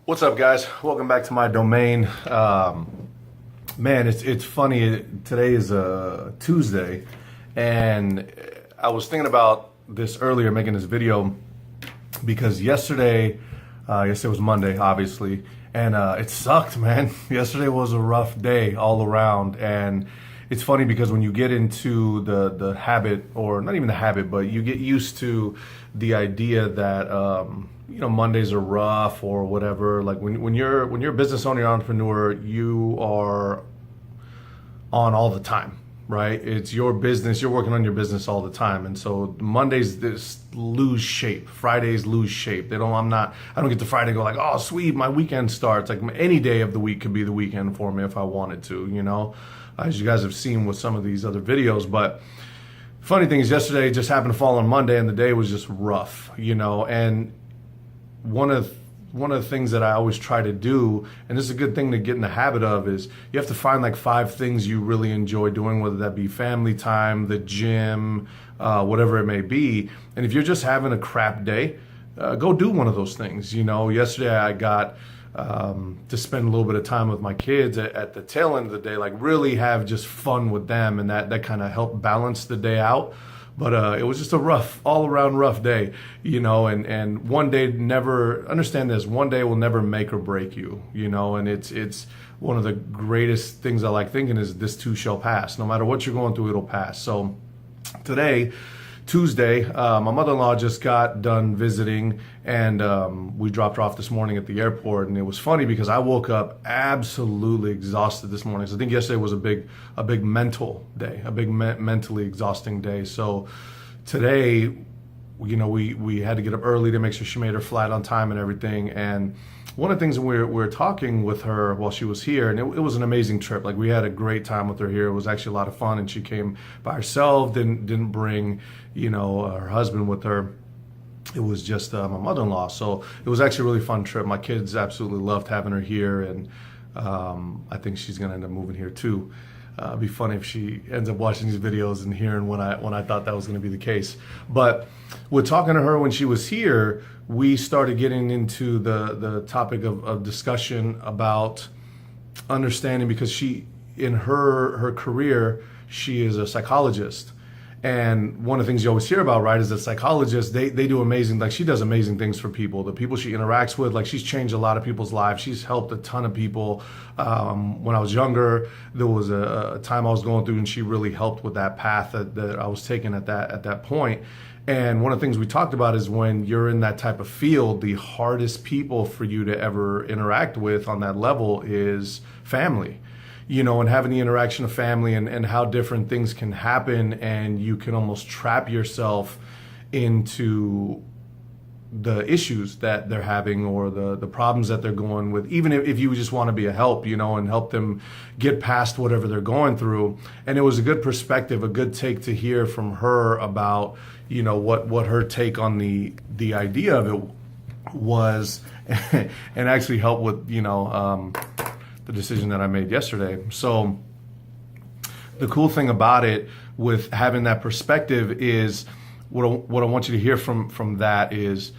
What's up, guys? Welcome back to my domain. Man, it's funny. Today is a Tuesday, and I was thinking about this earlier, making this video because yesterday was Monday, obviously, and it sucked, man. Yesterday was a rough day all around, and it's funny because when you get into the habit, or not even the habit, but you get used to the idea that Mondays are rough or whatever. Like when you're a business owner, you're an entrepreneur, you are on all the time, right? It's your business. You're working on your business all the time, and so Mondays just lose shape. Fridays lose shape. I don't get to Friday and go like, oh sweet, my weekend starts. Like any day of the week could be the weekend for me if I wanted to, as you guys have seen with some of these other videos. But funny thing is, yesterday just happened to fall on Monday, and the day was just rough, and one of the things that I always try to do, and this is a good thing to get in the habit of, is you have to find like 5 things you really enjoy doing, whether that be family time, the gym, whatever it may be. And if you're just having a crap day, go do one of those things. Yesterday I got to spend a little bit of time with my kids at the tail end of the day, like really have just fun with them, and that kind of helped balance the day out. But it was just a all around rough day, and one day understand this, one day will never make or break you, and it's one of the greatest things I like thinking is this too shall pass. No matter what you're going through, it'll pass. So today, Tuesday, my mother-in-law just got done visiting, and we dropped her off this morning at the airport. And it was funny because I woke up absolutely exhausted this morning. So I think yesterday was a big mental day, mentally exhausting day. So today, we had to get up early to make sure she made her flight on time and everything. And one of the things we were talking with her while she was here, and it was an amazing trip. Like, we had a great time with her here. It was actually a lot of fun, and she came by herself, didn't bring, her husband with her. It was just my mother-in-law. So it was actually a really fun trip. My kids absolutely loved having her here, and I think she's gonna end up moving here too. It'd be funny if she ends up watching these videos and hearing when I thought that was going to be the case. But with talking to her when she was here, we started getting into the topic of discussion about understanding, because she, in her career, she is a psychologist. And one of the things you always hear about, right, is that psychologists, they do amazing, like she does amazing things for people. The people she interacts with, like she's changed a lot of people's lives. She's helped a ton of people. When I was younger, there was a time I was going through, and she really helped with that path that I was taking at that point. And one of the things we talked about is when you're in that type of field, the hardest people for you to ever interact with on that level is family. And having the interaction of family, and how different things can happen, and you can almost trap yourself into the issues that they're having, or the problems that they're going with, even if you just want to be a help, and help them get past whatever they're going through. And it was a good perspective, a good take to hear from her about, what her take on the idea of it was, and actually help with, the decision that I made yesterday. So the cool thing about it, with having that perspective, is what I want you to hear from that is,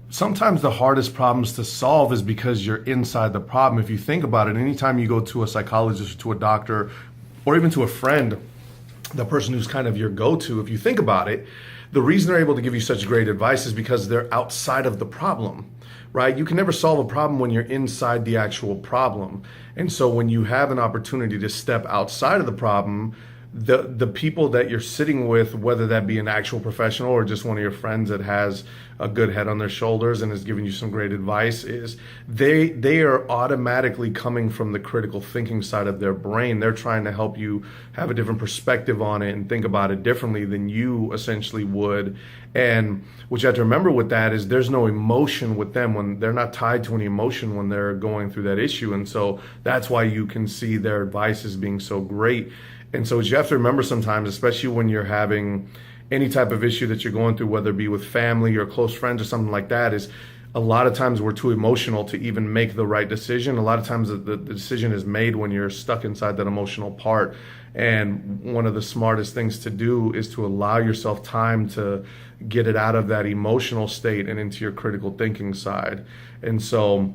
sometimes the hardest problems to solve is because you're inside the problem. If you think about it, anytime you go to a psychologist or to a doctor, or even to a friend, the person who's kind of your go-to, if you think about it, the reason they're able to give you such great advice is because they're outside of the problem. Right? You can never solve a problem when you're inside the actual problem. And so when you have an opportunity to step outside of the problem, the people that you're sitting with, whether that be an actual professional or just one of your friends that has a good head on their shoulders and is giving you some great advice, is they are automatically coming from the critical thinking side of their brain. They're trying to help you have a different perspective on it and think about it differently than you essentially would. And what you have to remember with that is there's no emotion with them, when they're not tied to any emotion when they're going through that issue. And so that's why you can see their advice as being so great. And so what you have to remember sometimes, especially when you're having any type of issue that you're going through, whether it be with family or close friends or something like that, is a lot of times we're too emotional to even make the right decision. A lot of times the decision is made when you're stuck inside that emotional part. And one of the smartest things to do is to allow yourself time to get it out of that emotional state and into your critical thinking side. And so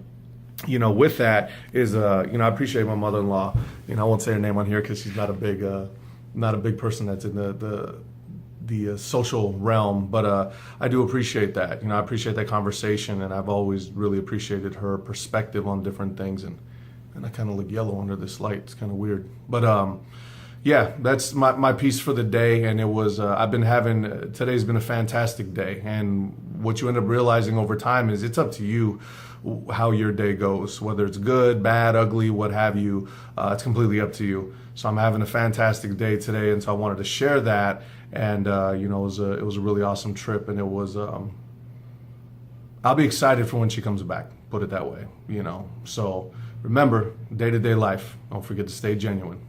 with that is, I appreciate my mother-in-law. I won't say her name on here because she's not a big person that's in the social realm, but I do appreciate that. I appreciate that conversation, and I've always really appreciated her perspective on different things. And I kind of look yellow under this light. It's kind of weird, but yeah, that's my piece for the day. And it was today's been a fantastic day. And what you end up realizing over time is it's up to you how your day goes, whether it's good, bad, ugly, what have you. It's completely up to you. So I'm having a fantastic day today, and so I wanted to share that. And it was a really awesome trip, and it was. I'll be excited for when she comes back. Put it that way, So remember, day-to-day life. Don't forget to stay genuine.